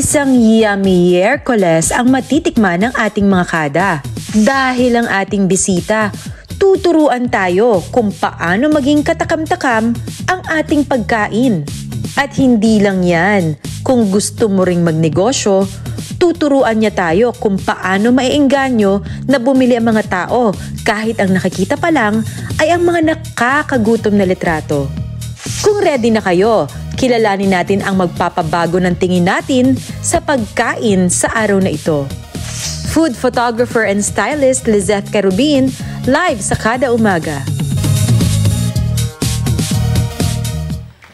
Isang yummy Miyerkules ang matitikman ng ating mga kada. Dahil ang ating bisita, tuturuan tayo kung paano maging katakam-takam ang ating pagkain. At hindi lang yan, kung gusto mo ring magnegosyo, tuturuan niya tayo kung paano maiengganyo na bumili ang mga tao kahit ang nakikita pa lang ay ang mga nakakagutom na litrato. Kung ready na kayo, kilalanin natin ang magpapabago ng tingin natin sa pagkain sa araw na ito. Food photographer and stylist Lizeth Carubin, live sa Kada Umaga.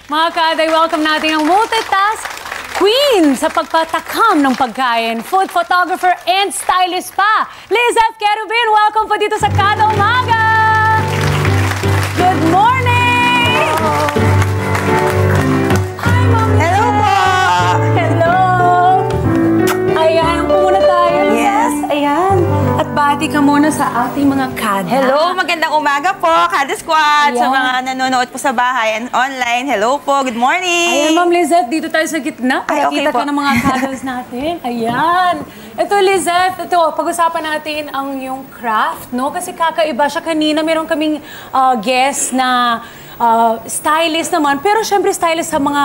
Mga kaday, welcome natin ang multitask queen sa pagpatakam ng pagkain, food photographer and stylist pa, Lizeth Carubin. Welcome po dito sa Kada Umaga! Good morning! Hi, Ma'am! Hello po! Hello! Ayan, po muna tayo. Yes, ayan. At bati ka muna sa ating mga kada. Hello, magandang umaga po, Kada Squad. Ayan. Sa mga nanonood po sa bahay and online, hello po, good morning. Ayan, Ma'am Lizeth, dito tayo sa gitna. Ay, okay Nakita po. ka ng mga kadas natin. Ayan. Ito, Lizeth, ito, pag-usapan natin ang yung craft, no? Kasi kakaiba siya kanina. Meron kaming guest na stylist naman. Pero syempre stylist sa mga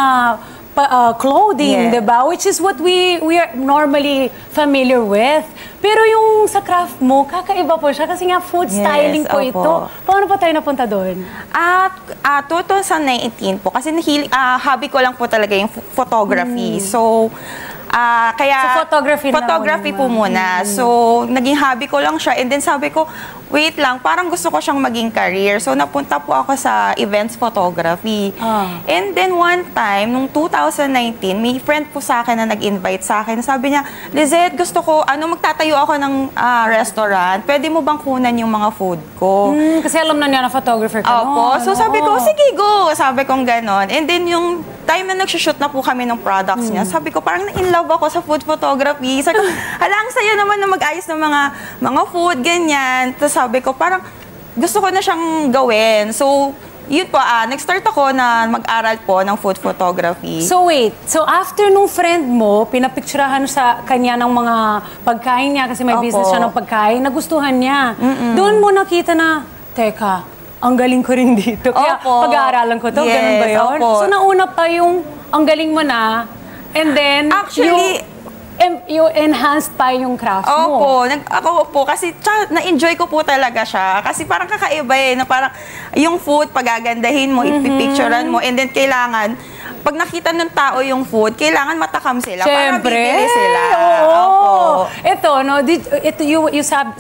clothing, Yeah. diba? Which is what we are normally familiar with. Pero yung sa craft mo, kakaiba po siya kasi nga food styling po opo. ito. Paano pa tayo napunta doon? At 2019 po, kasi hobby ko lang po talaga yung photography. So, kaya So, photography na po muna. So, naging hobby ko lang siya. And then sabi ko, wait lang, parang gusto ko siyang maging career. So, napunta po ako sa events photography. And then one time, nung 2019, may friend po sa akin na nag-invite sa akin. Sabi niya, Lizeth, gusto ko, magtatayo ako ng restaurant. Pwede mo bang kunan yung mga food ko? Kasi alam na niya na photographer ka. Opo. noon. So sabi ko, Oo. sige, go. Sabi kong ganon. And then yung time na nag-shoot na po kami ng products niya, sabi ko, parang na-in love ako sa food photography. Sabi ko, halang sa'yo naman na mag-ayos ng mga food, ganyan. Tapos sabi ko, parang gusto ko na siyang gawin. So, yun po, nag-start ako na mag-aral po ng food photography. So wait, so after nung friend mo, pinapicturahan sa kanya ng mga pagkain niya kasi may Opo. business siya ng pagkain, nagustuhan niya. Doon mo nakita na, teka, ang galing ko rin dito. Kaya Opo. pag-aaralan ko to, Yes, ganun ba yun? opo. So nauna pa yung ang galing mo na, and then Actually, you enhanced pa yung craft mo. Opo, ako po kasi na-enjoy ko po talaga siya kasi parang kakaiba na parang yung food pagagandahin mo, ipipicturean mo and then kailangan pag nakita ng tao yung food, kailangan matakam sila para bibili sila. Oo. Opo. Ito, no,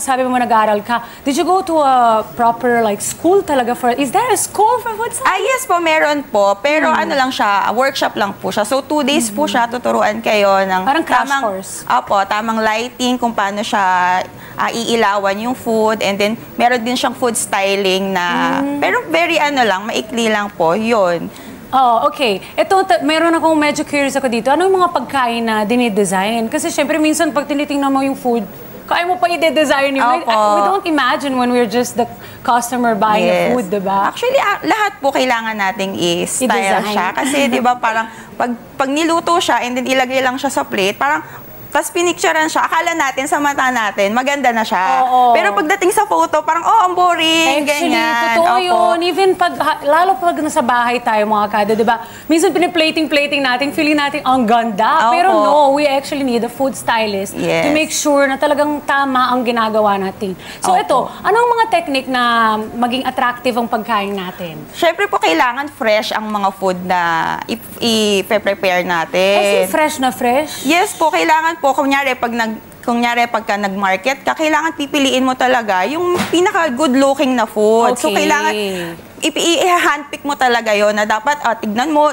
sabi mo nag-aaral ka. Did you go to a proper like school talaga for, is there a school for food science? Yes po, meron po. Pero ano lang siya, workshop lang po siya. So 2 days po siya, tuturuan kayo ng Parang crash course. Opo, tamang lighting, kung paano siya iilawan yung food. And then, meron din siyang food styling na, pero very lang, maikli lang po, yun. Oh, okay. Ito, meron akong medyo curious ako dito. Ano yung mga pagkain na dinidesign? Kasi syempre minsan pag tinitingnan mo yung food, kaya mo pa i-design yun. Opo. We don't imagine when we're just the customer buying the food, diba? Actually, lahat po kailangan nating i-style I-design. siya. Kasi, di ba, parang pag niluto siya and then ilagay lang siya sa plate, parang tapos pinicturean siya, akala natin sa mata natin, maganda na siya. Oo. Pero pagdating sa photo, parang, ang boring, Actually, ganyan. totoo Opo. yun. Even lalo pag nasa bahay tayo mga kada, di ba? Minsan piniplating natin, feeling natin ang ganda. Opo. Pero no, we actually need a food stylist to Yes. make sure na talagang tama ang ginagawa natin. So Opo. ito, anong mga technique na maging attractive ang pagkain natin? Syempre po, kailangan fresh ang mga food na i-prepare natin. Kasi fresh na fresh. Yes po, kailangan po, kunyari pagka nag-market ka, kailangan pipiliin mo talaga yung pinaka-good looking na food. So, Okay. kailangan i-handpick mo talaga yon na dapat titignan mo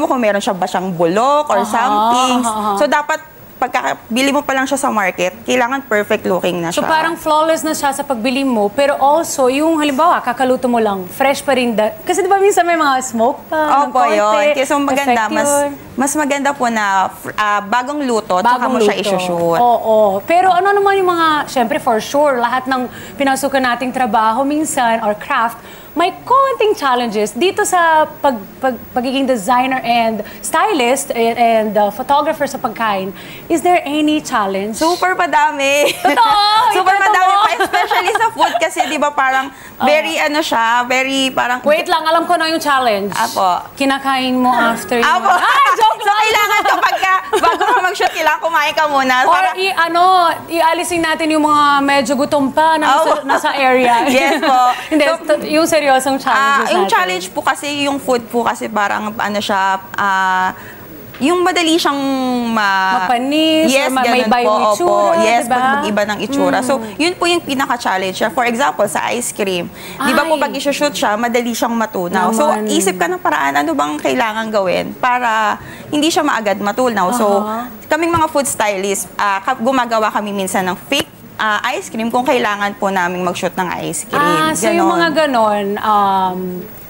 kung meron siya ba siyang bulok or something. So, dapat pagkabili mo pa lang siya sa market, kailangan perfect looking na So siya. parang flawless na siya sa pagbili mo, pero also yung halimbawa, kakaluto mo lang, fresh pa rin. Kasi di ba minsan may mga smoke pa? ng Opo, konti, yun. Kasi maganda, effect yun. mas maganda po na bagong luto, tsaka mo siya isushoot. Oo. Pero ano naman yung mga, syempre for sure, lahat ng pinasukan nating trabaho minsan or craft, may konting challenges dito sa pagiging designer and stylist and photographer sa pagkain. Is there any challenge? Super padami. Totoo! Super Ito madami mo. pa, especially sa food kasi 'di ba parang very ano siya, very parang Wait lang, alam ko na yung challenge. Apo. Kinakain mo after yung... Apo. Ay, joke So kailangan kapag bago ka mag-shoot, kailangan kumain ka muna. Or Para, ialisin natin yung mga medyo gutom pa na nasa area. Yes po. Hindi, So, yung seryosong challenges yung natin. challenge po kasi yung food po kasi parang ano siya, yung madali siyang Mapanis, yes, may ganun iba yung po, itsura, opo. Yes, diba? pag mag-iba ng itsura. So, yun po yung pinaka-challenge. For example, sa ice cream. Di ba po Ay. pag i-shoot siya, madali siyang matunaw. So, Naman. isip ka ng paraan, ano bang kailangan gawin para hindi siya maagad matunaw. So, kaming mga food stylist, gumagawa kami minsan ng fake ice cream kung kailangan po namin mag-shoot ng ice cream. So yung Ganon. mga ganon,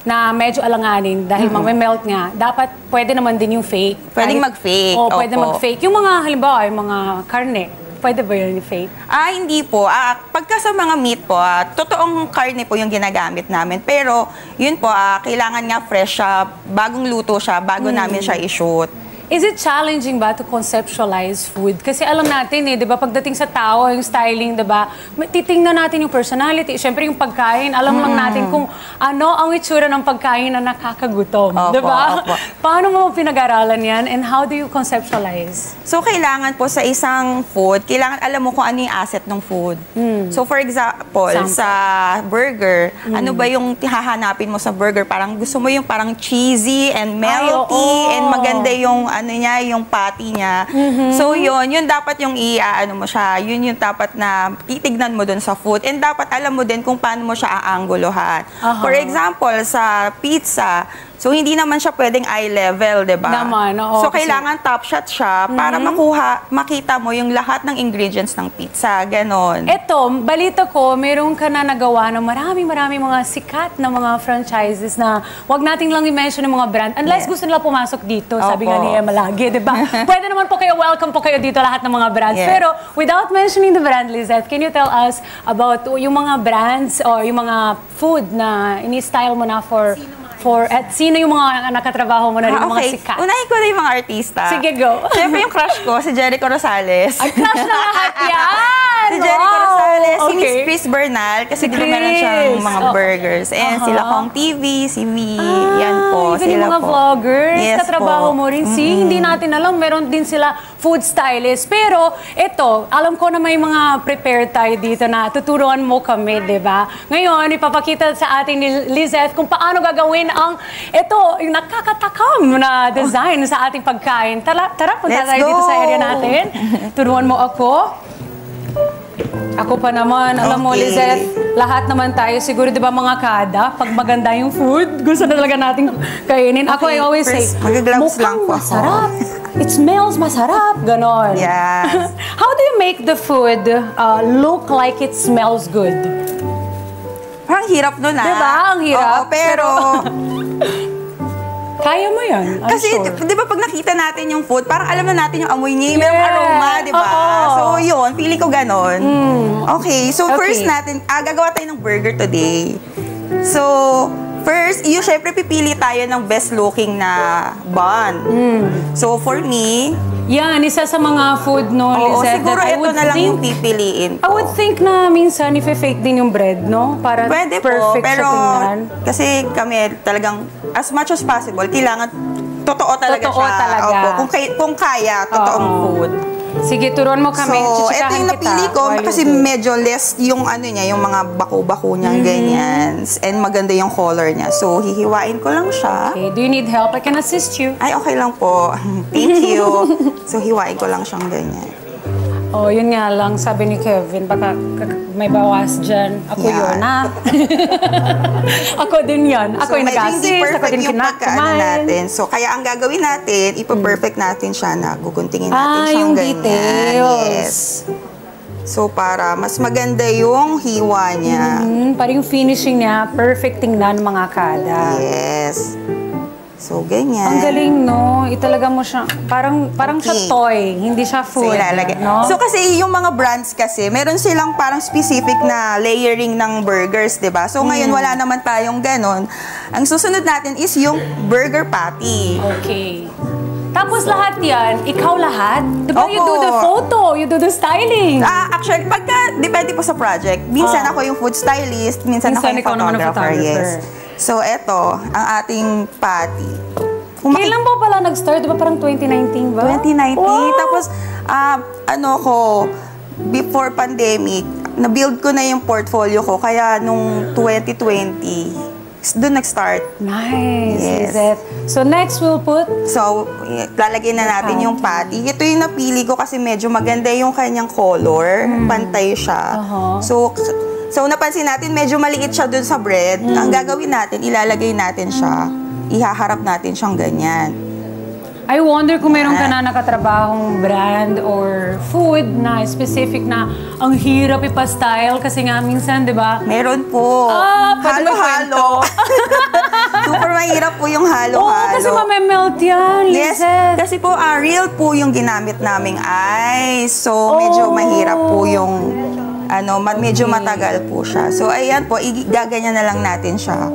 na medyo alanganin dahil melt nga, dapat pwede naman din yung fake. Pwedeng mag-fake, Oo, pwede opo. mag-fake. Yung mga, halimbawa, yung mga karne, pwede ba yun yung fake? Hindi po. Pagka sa mga meat po, totoong karne po yung ginagamit namin. Pero, yun po, kailangan nga fresh siya, bagong luto siya, bago namin siya i-shoot. Is it challenging ba to conceptualize food? Kasi alam natin di ba, pagdating sa tao, yung styling, di ba, titingnan natin yung personality. Siyempre yung pagkain, alam lang natin kung ano ang itsura ng pagkain na nakakagutom. Opo, Di ba? opo. Paano mo pinag-aralan yan and how do you conceptualize? So, kailangan po sa isang food, kailangan alam mo kung ano yung asset ng food. So, for example, sa burger, ano ba yung hahanapin mo sa burger? Parang gusto mo yung parang cheesy and melty oo. and maganda yung ano niya, yung patty niya. So, yun dapat yung ano mo siya, yun yung dapat na titignan mo dun sa food. And dapat alam mo din kung paano mo siya aanggulohan. For example, sa pizza, so, hindi naman siya pwedeng eye level, di ba? Naman, oo, So, kasi- kailangan top shot siya para makita mo yung lahat ng ingredients ng pizza. Ganon. Eto, balita ko, meron ka na nagawa ng maraming mga sikat na mga franchises na wag nating lang i-mention ng mga brand unless gusto nila pumasok dito, sabi nga Opo. ni Emma lagi, di ba? Pwede naman po kayo, welcome po kayo dito lahat ng mga brands. Yes. Pero without mentioning the brand, Lizette, can you tell us about yung mga brands or yung mga food na ini-style mo na at sino yung mga nakatrabaho mo na rin, yung mga sikat? Unahin ko na yung mga artista. Sige, go. Siyempre yung crush ko, si Jericho Rosales. Ay, crush na lahat yan! Si Jericho Wow! Rosales, si Miss Okay. Chris Bernal, kasi Si di ba meron siyang Chris. mga burgers. And sila Kong TV, si V, yan po. Even Sila yung mga po. vloggers, Yes katrabaho po. mo rin. See, hindi natin alam, meron din sila food stylist. Pero ito, alam ko na may mga prepared tayo dito na tuturuan mo kami, di ba? Ngayon, ipapakita sa ating ni Lizette kung paano gagawin ang yung nakakatakam na design sa ating pagkain. Tara, punta Let's tayo dito sa go! area natin. Turuan mo ako. Ako pa naman, alam mo, Okay. Lizette, lahat naman tayo, siguro, di ba mga kada, pag maganda yung food, gusto na talaga nating kainin. Ako, I Okay, always first, say, mag-gloves lang po ako." masarap. It smells masarap. Ganon. Yes. How do you make the food look like it smells good? Parang hirap nun Diba? Ang hirap. Oo, pero Kaya mo yan, I'm kasi, sure. di ba pag nakita natin yung food, parang alam na natin yung amoy niya, may Yeah. aroma, di ba? Oo. So, yun, feeling ko ganon. Okay, so Okay. first natin, gagawa tayo ng burger today. So, first, syempre pipili tayo ng best looking na bun. So, for me, Yan, isa sa mga food, no, oo, Lizette, siguro that I ito would na lang yung think, pipiliin I ko. would think na minsan i-fake din yung bread, no? Para Pwede po, perfect pero siya tingnan. kasi kami talagang as much as possible, kailangan totoo talaga Totoo siya. talaga. Opo, kung kaya, totoong Oo. food. Sige, turuan mo kami. So, ito Chichikahan yung napili kita ko while you kasi do. medyo less yung ano niya, yung mga bako-bako niya, ganyan. And maganda yung color niya. So, hihiwain ko lang siya. Okay, do you need help? I can assist you. Ay, okay lang po. Thank you. So, hiwain ko lang siyang ganyan. Oh, yun nga lang, sabi ni Kevin, baka may bawas dyan. Ako Yan. yun, ha? Ako din yan. Ako yung medyo hindi nag-assist, ako perfect din yung pagkaano kinakain. natin. So, kaya ang gagawin natin, ipa-perfect natin siya na guguntingin natin siyang yung ganyan. details. Yes. So, para mas maganda yung hiwa niya. Parang yung finishing niya, perfect tingnan mga kada. Yes. So, ganyan. Ang galing, no? Italaga mo siya, parang siya toy, hindi siya So, food, ilalagay. no? So, kasi yung mga brands kasi, meron silang parang specific na layering ng burgers, di ba? So, ngayon, wala naman tayong ganon. Ang susunod natin is yung burger patty. Okay. Tapos lahat yan, ikaw lahat? Di ba you Opo. do the photo, you do the styling? Actually, depende po sa project. Minsan ako yung food stylist, minsan ako yung ikaw naman ang photographer, photographer. yes. So, eto, ang ating patty. Kailan ba pala nag-start? Di ba parang 2019 ba? 2019. Wow! Tapos, before pandemic, na-build ko na yung portfolio ko. Kaya nung 2020, doon nag-start. Nice, Yes. Lizette. So next we'll put... So, lalagyan na natin yung patty. Ito yung napili ko kasi medyo maganda yung kanyang color. Pantay siya. So, napansin natin, medyo maliit siya dun sa bread. Ang gagawin natin, ilalagay natin siya. Ihaharap natin siyang ganyan. I wonder kung meron ka na nakatrabahong brand or food na specific na ang hirap ipa-style kasi nga minsan, di ba? Meron po. Pwede mo Halo-halo. Super mahirap po yung halo-halo. Oo, kasi mamemelt yan, Yes, Lizette. kasi po real po yung ginamit naming ice. So, medyo mahirap po yung medyo matagal po siya. So, ayan po, gaganyan na lang natin siya.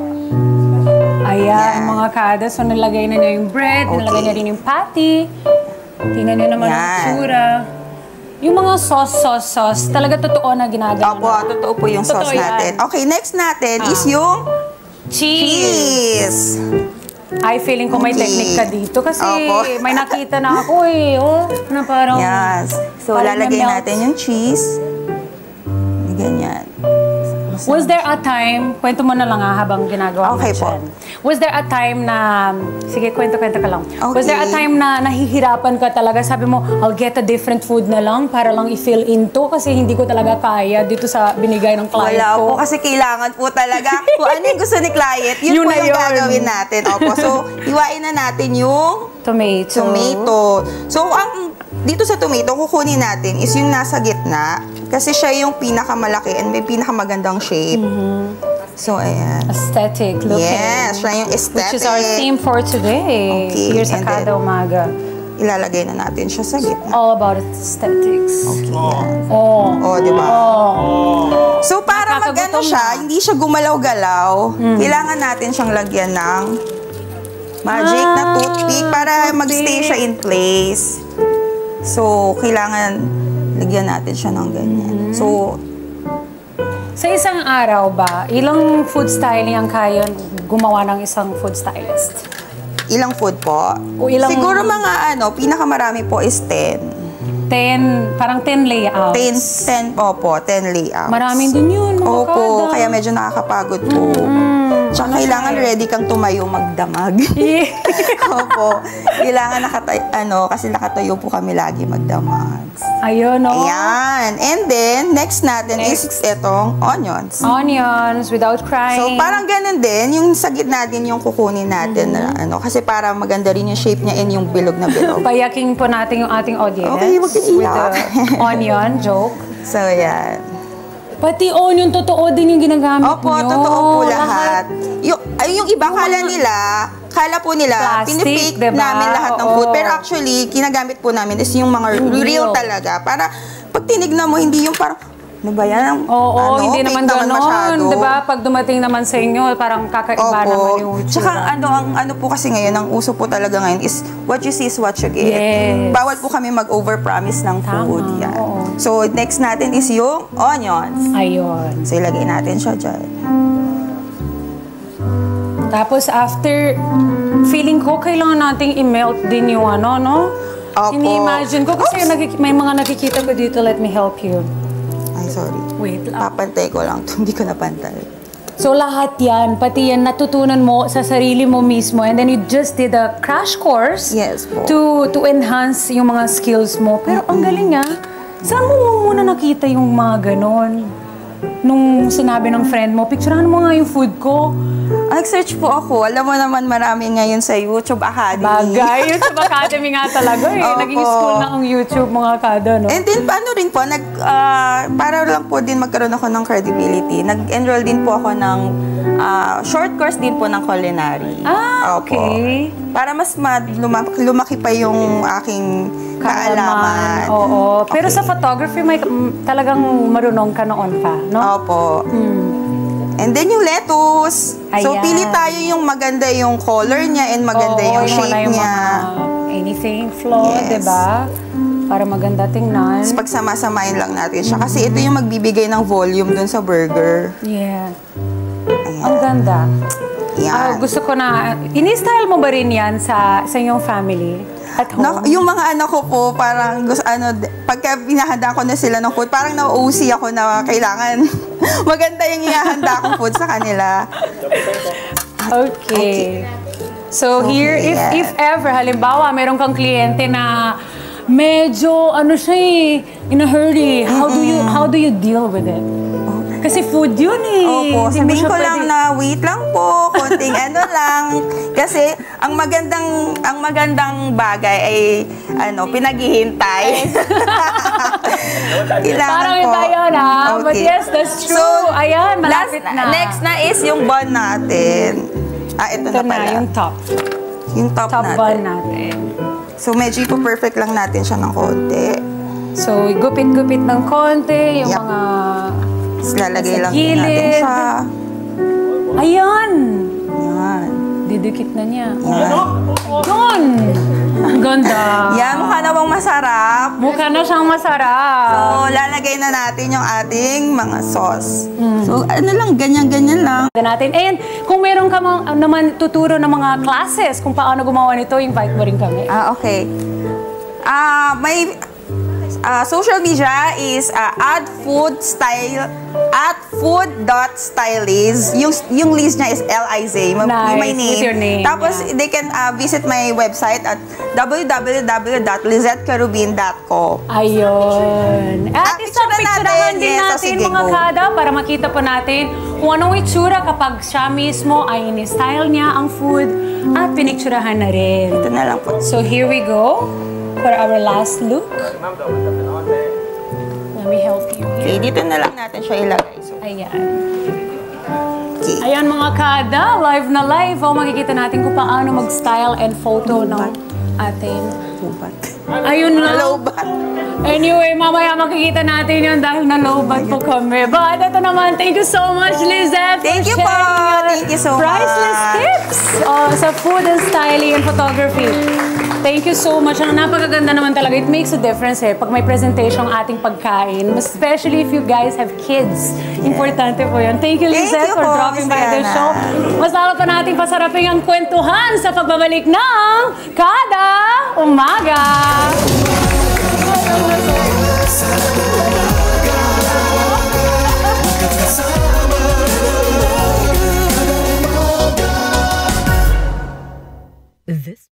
Ayan, mga kada. So, nilagay na niya yung bread, nilagay niya rin yung patty. Tingnan niyo naman ang tsura. Yung mga sauce, talaga totoo na ginagawa. Opo, totoo po yung sauce natin. Okay, next natin is yung cheese. Ay, feeling ko may technique ka dito kasi may nakita na ako na parang... Yes. So, lalagay natin yung cheese. Ganyan. Was there a time, kwento mo na lang habang ginagawa mo dyan. Was there a time na, sige, kwento ka lang. Okay. Was there a time na nahihirapan ka talaga? Sabi mo, I'll get a different food na lang para lang i-fill into kasi hindi ko talaga kaya dito sa binigay ng client Wala ko. po, kasi kailangan po talaga. Kung ano yung gusto ni client, yun po yung gagawin natin. Opo, so, hiwain na natin yung tomato. So, dito sa tomato, kukunin natin is yung nasa gitna. Kasi siya yung pinakamalaki and may pinakamagandang shape. So, ayan. Aesthetic looking. Yes, siya yung aesthetic. Which is our theme for today. Okay, Here sa Kada Umaga. Ilalagay na natin siya sa gitna. All about aesthetics. Okay, yan. Oh. Di ba? So, para mag-ano siya, hindi siya gumalaw-galaw, kailangan natin siyang lagyan ng magic na toothpick para mag-stay siya in place. So, kailangan lagyan natin siya ng ganyan. So, sa isang araw ba, ilang food styling ang kaya gumawa ng isang food stylist? ilang food po? Siguro mga pinakamarami po is 10. 10, parang 10 layouts. 10 layouts. Maraming din yun, mga Opo, kada. kaya medyo nakakapagod po. Tsaka kailangan ready kang tumayo magdamag. Yeah. Opo. Kailangan kasi nakatayo po kami lagi magdamag. Ayun, no? Ayan. And then, next natin is itong onions. Onions without crying. So, parang ganun din. Yung sa gitna din yung kukunin natin na kasi para maganda rin yung shape niya and yung bilog na bilog. Payaking po natin yung ating audience. Okay, with mag-iiyak. the onion joke. So, yan. Pati onion, totoo din yung ginagamit Opo, nyo. totoo po lahat. Yung iba kala po nila, Plastic, pinipake diba? namin lahat ng Oo. food. Pero actually, ginagamit po namin is yung mga real talaga. Para pag tinignan mo, hindi yung parang, ano ba yan? Oo, hindi fake naman ganon. Diba? Pag dumating naman sa inyo, parang kakaiba naman yung Tsaka ang po kasi ngayon, ang uso po talaga ngayon is what you see is what you get. Yes. Bawal po kami mag-overpromise ng food. Tama, Yan. oo. So, next natin is yung onions. Ayun. So, ilagay natin siya dyan. Tapos after, feeling ko kailangan nating i-melt din yung no? Opo. Ini-imagine ko kasi may mga nakikita ko dito, let me help you. Ay, sorry. Wait lang. Papantay ko lang ito. Hindi ko napantay. So lahat yan, pati yan natutunan mo sa sarili mo mismo and then you just did a crash course Yes po. to enhance yung mga skills mo. Pero ang galing saan mo muna nakita yung mga ganon? Nung sinabi ng friend mo, picturean mo nga yung food ko. Nag-search po ako. Alam mo naman marami ngayon sa YouTube Academy. Bagay, YouTube Academy nga talaga Opo. Naging school na ang YouTube mga kada, no? And then, paano rin po, para lang po din magkaroon ako ng credibility, nag-enroll din po ako ng short course din po ng culinary. Opo. Okay. Para mas lumaki pa yung aking kaalaman. Oo. Pero Okay. sa photography, may talagang marunong ka noon pa, no? Opo. And then yung lettuce. So, Ayan. pili tayo yung maganda yung color niya and maganda yung shape wala yung niya. anything flaw, Yes. diba? Para maganda tingnan. Tapos pagsama-samahin lang natin siya. Kasi ito yung magbibigay ng volume dun sa burger. Yeah. Ayan. Ang ganda. Yan. Gusto ko na, ini-style mo ba rin yan sa iyong family? At home? Yung mga anak ko po, parang pagka binahanda ko na sila ng food, parang na-OC ako na kailangan maganda yung ihahanda kong food sa kanila. Okay. So here, Okay, if ever, halimbawa, meron kang kliyente na medyo, in a hurry, how do you deal with it? Kasi food yun eh. Opo, Hindi mo sabihin siya ko pwede- lang na wait lang po, konting lang. Kasi ang magandang bagay ay pinaghihintay. Kailangan Parang po. iba yun But Okay. yes, that's true. So, Ayan, malapit na. Next na is yung bun natin. Ito Ito na pala. yung top. Yung top Top natin. bun natin. So, medyo ipo-perfect lang natin siya ng konti. So, gupit-gupit ng konti, yung Yup. mga... Tapos lalagay Sa lang din natin gilid. siya. Ayan! Yan. Didikit na niya. Yan. Yun! Ang ganda. Yan, mukha na bang masarap? Mukha na siyang masarap. So, lalagay na natin yung ating mga sauce. So, ganyan-ganyan lang. Natin. And kung meron ka naman tuturo ng mga classes kung paano gumawa nito, invite mo rin kami. Okay. May social media is @food.styliz. Yung Liz niya is Liz. Nice, My name. with your name, Tapos, yeah. they can visit my website at www.lizettecarubin.com. Ayun. At isang picture na picturehan natin. din Yes, natin sige, mga go. kada para makita po natin kung anong itsura kapag siya mismo ay in-style niya ang food at pinicturahan na rin. Ito na lang po. So here we go for our last look. Let me help you Okay, here. dito na lang natin siya ilagay. So, Ayan. okay. Ayan mga kada, live na live. Makikita natin kung paano mag-style and photo ng ating Tubat. ayun na. Lobat. Anyway, mamaya makikita natin yun dahil na-lowbat po kami. But ito naman, thank you so much, Lizette. Thank for you po. sharing your Thank you so priceless much. tips sa food and styling and photography. Thank you so much. Ang napakaganda naman talaga. It makes a difference pag may presentation ang ating pagkain. Especially if you guys have kids. Importante po yun. Thank you, Thank Lizette, you for po, dropping Miss by the Diana. show. Mas lalo pa natin pasarapin ang kwentuhan sa pagbabalik ng Kada Umaga. This